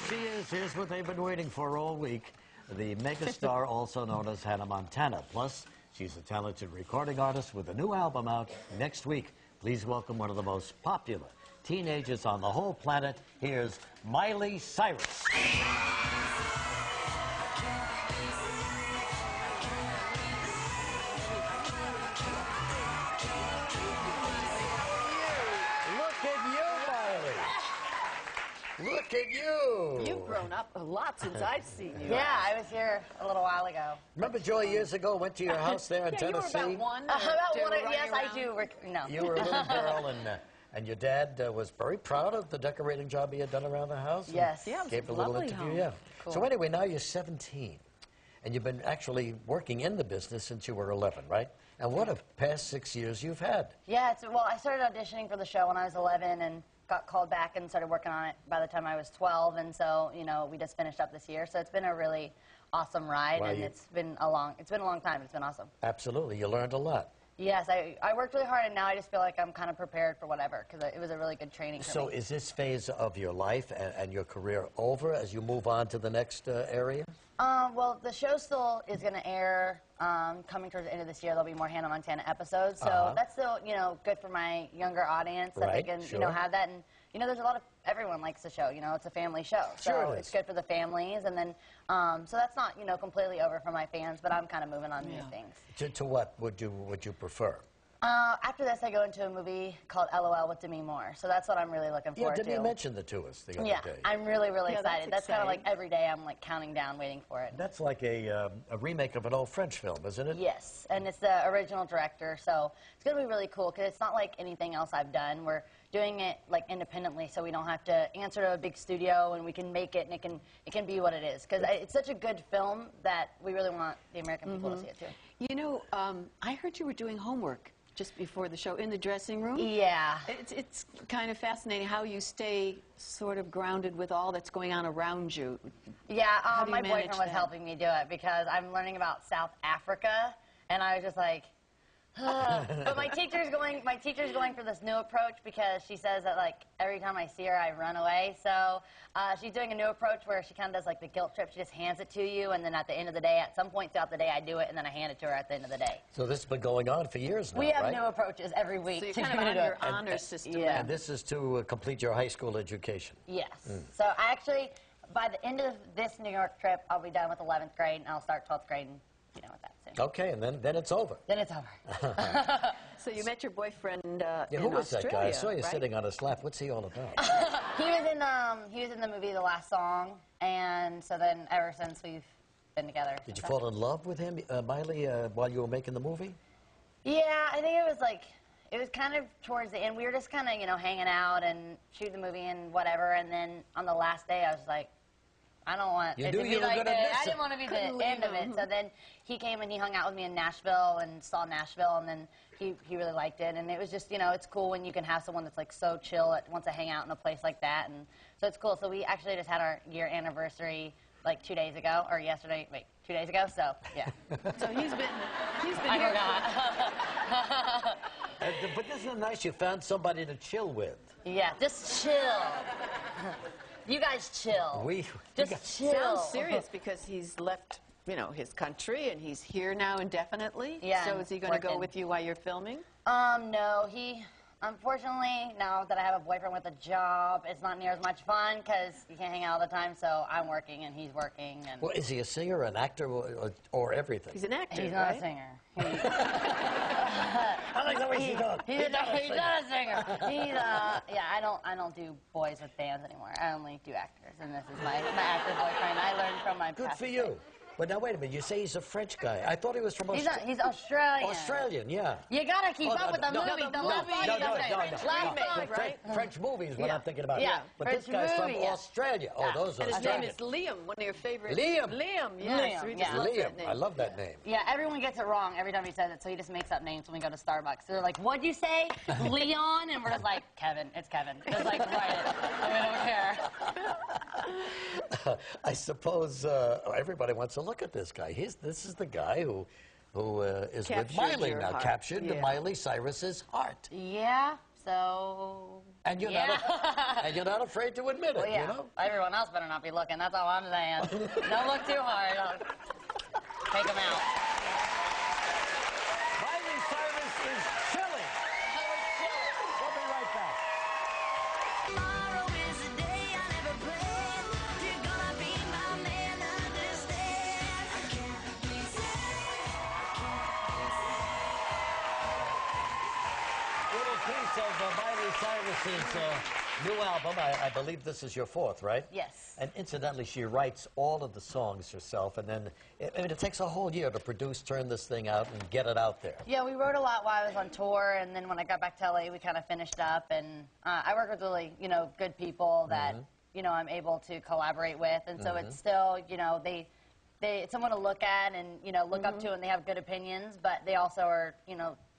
she is. Here's what they've been waiting for all week. The megastar, also known as Hannah Montana. Plus, she's a talented recording artist with a new album out next week. Please welcome one of the most popular teenagers on the whole planet. Here's Miley Cyrus. Look at you! You've grown up a lot since I've seen you. Yeah, I was here a little while ago. Remember Joy years ago, went to your house there in Tennessee? You were about one. Yes, I do. No. You were a little girl, and your dad was very proud of the decorating job he had done around the house. Yes. Yeah, it was gave a a little lovely interview, home. yeah. Cool. So anyway, now you're 17, and you've been actually working in the business since you were 11, right? And what a past 6 years you've had. Yeah, well, I started auditioning for the show when I was 11 and got called back and started working on it by the time I was 12, and so, you know, we just finished up this year. So it's been a really awesome ride, and it's been a long time. It's been awesome. Absolutely. You learned a lot. Yes, I worked really hard, and now I just feel like I'm kind of prepared for whatever, because it was a really good training for me. So is this phase of your life and your career over as you move on to the next area? Well, the show still is going to air coming towards the end of this year. There'll be more Hannah Montana episodes, so that's still, you know, good for my younger audience that they can, you know, have that. And you know, there's a lot of everyone likes the show. You know, it's a family show, so it's good for the families. And then, so that's not, you know, completely over for my fans, but I'm kind of moving on new things. To what would you prefer? After this, I go into a movie called LOL with Demi Moore, so that's what I'm really looking forward to. Yeah, Demi mentioned it to us the other day. Yeah, I'm really excited. That's kind of like every day I'm like counting down, waiting for it. That's like a remake of an old French film, isn't it? Yes, and it's the original director, so it's going to be really cool because it's not like anything else I've done. We're doing it like independently, so we don't have to answer to a big studio, and we can make it, and it can be what it is. Because it's such a good film that we really want the American people to see it too. You know, I heard you were doing homework just before the show in the dressing room. Yeah. It's kind of fascinating how you stay sort of grounded with all that's going on around you. Yeah, my boyfriend was helping me do it because I'm learning about South Africa, and I was just like, but my teacher's going for this new approach because she says that like every time I see her I run away. So she's doing a new approach where she kind of does like the guilt trip. She just hands it to you, and then at the end of the day, at some point throughout the day, I do it, and then I hand it to her at the end of the day. So this has been going on for years now, We have new approaches every week. So you're kind of on your honor system. Yeah. And this is to complete your high school education. Yes. So I actually, by the end of this New York trip, I'll be done with 11th grade, and I'll start 12th grade, and you know, with that soon. Okay, and then it's over. Then it's over. So you met your boyfriend yeah, who was that guy? I saw you sitting on his lap. What's he all about? He was in the movie The Last Song, and so then ever since we've been together. Did you fall in love with him, Miley, while you were making the movie? Yeah, I think it was kind of towards the end. We were just kind of, you know, hanging out and shooting the movie and whatever, and then on the last day I was like, I don't want it to be like this. I didn't want to be the end of it. So then he came and he hung out with me in Nashville and saw Nashville, and then he really liked it. And it was just, you know, it's cool when you can have someone that's like so chill that wants to hang out in a place like that. And so it's cool. So we actually just had our year anniversary like 2 days ago, or yesterday, 2 days ago. So yeah. So he's been I here. forgot. But isn't it nice you found somebody to chill with? Yeah, just chill. You guys chill. Just chill. Sounds serious because he's left, you know, his country and he's here now indefinitely. Yeah. So is he going to go with you while you're filming? No, unfortunately, now that I have a boyfriend with a job, it's not near as much fun because you can't hang out all the time, so I'm working and he's working. And well, is he a singer, an actor, or everything? He's an actor, He's not a singer. I like the way she's going. He's not a singer. Yeah, I don't do boys with bands anymore. I only do actors, and this is my actor boyfriend. I learned from my Good past for you. But now, wait a minute. You say he's a French guy. I thought he was from Australia. He's Australian. Australian, yeah. You gotta keep up with the movie. The last French movies, what I'm thinking about. Yeah. But this guy's from Australia. Oh, those are And his name is Liam, one of your favorite. Liam. Liam, yes. Liam. I love that name. Yeah, everyone gets it wrong every time he says it, so he just makes up names when we go to Starbucks. So they're like, what'd you say? Leon? And we're just like, Kevin. It's Kevin. Just like, write it. We don't care. I suppose everybody wants to look at this guy. This is the guy who is with Miley now, captured Miley Cyrus's heart. Yeah, so And you're, and you're not afraid to admit it, Well, yeah. you know? Everyone else better not be looking. That's all I'm saying. Don't look too hard. Take them out. Miley Cyrus is chilling. We'll be right back. Tomorrow is the day I never planned. You're gonna be my man, understand? I can't be sad. Little piece of Miley Cyrus's new album. I believe this is your fourth, right? Yes. And incidentally, she writes all of the songs herself, and then it takes a whole year to produce, turn this thing out, and get it out there. Yeah, we wrote a lot while I was on tour, and then when I got back to LA, we kind of finished up. And I work with really, good people that, I'm able to collaborate with, and so it's still, it's someone to look at and, look up to, and they have good opinions, but they also are,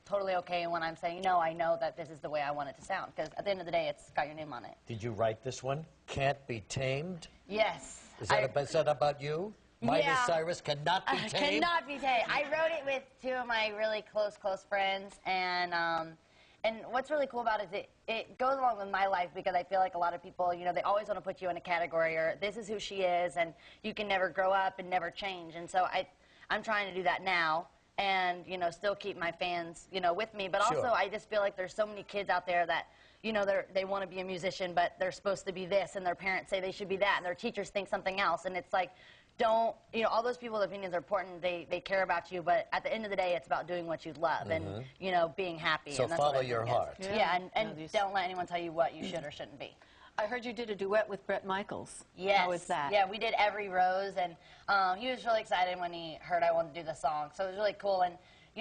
totally okay when I'm saying, no, I know that this is the way I want it to sound, because at the end of the day, it's got your name on it. Did you write this one? Can't Be Tamed? Yes. Is that about you? Miley Cyrus cannot be tamed? Cannot be tamed. I wrote it with two of my really close friends, and what's really cool about it is it goes along with my life, because I feel like a lot of people, they always want to put you in a category, or this is who she is, and you can never grow up and never change. And so I'm trying to do that now, and still keep my fans with me, but also I just feel like there's so many kids out there that they want to be a musician, but they're supposed to be this, and their parents say they should be that, and their teachers think something else, and it's like, don't, all those people's opinions are important, they care about you, but at the end of the day, it's about doing what you love and being happy. So and that's follow your heart. Yeah, and don't let anyone tell you what you should or shouldn't be. I heard you did a duet with Bret Michaels. Yes. How was that? Yeah, we did Every Rose, and he was really excited when he heard I wanted to do the song, so it was really cool. And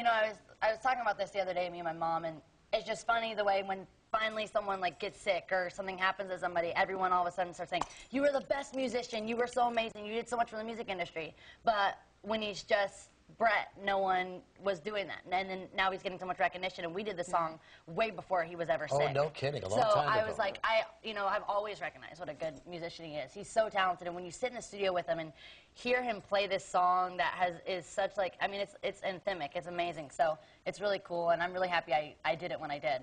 I was talking about this the other day, me and my mom, and it's just funny the way when finally someone gets sick or something happens to somebody, everyone all of a sudden starts saying, you were the best musician, you were so amazing, you did so much for the music industry. But when he's just Bret, no one was doing that. And then now he's getting so much recognition, and we did the song way before he was ever sick. Oh, no kidding, a long time So ago. I was like, I've always recognized what a good musician he is. He's so talented, and when you sit in the studio with him and hear him play this song that is such it's anthemic, it's amazing. So it's really cool, and I'm really happy I did it when I did.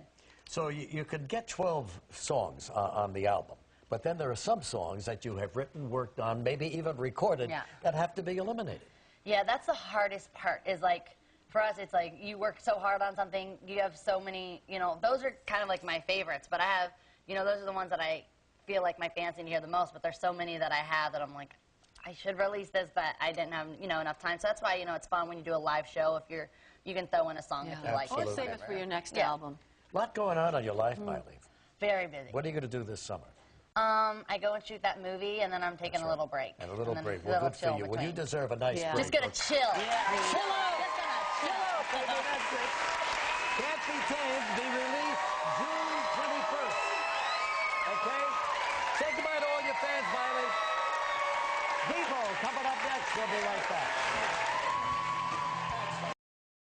So you could get 12 songs on the album, but then there are some songs that you have written, worked on, maybe even recorded, that have to be eliminated. Yeah, that's the hardest part, is for us, it's you work so hard on something, you have so many, those are kind of my favorites, but I have, those are the ones that I feel like my fans need to hear the most, but there's so many that I have that I'm like, I should release this, but I didn't have, enough time. So that's why, it's fun when you do a live show, if you can throw in a song if you like it. Or save it for your next album. A lot going on your life, Miley. Very busy. What are you going to do this summer? I go and shoot that movie, and then I'm taking a little break. And a little break. Well, good for you. Well, you deserve a nice break. Just gonna chill. Yeah. Chill out. Just gonna chill out, baby. That's it. Can't Be Tamed, be released June 21st. Okay? Say goodbye to all your fans, Miley. Devo coming up next. We'll be right back.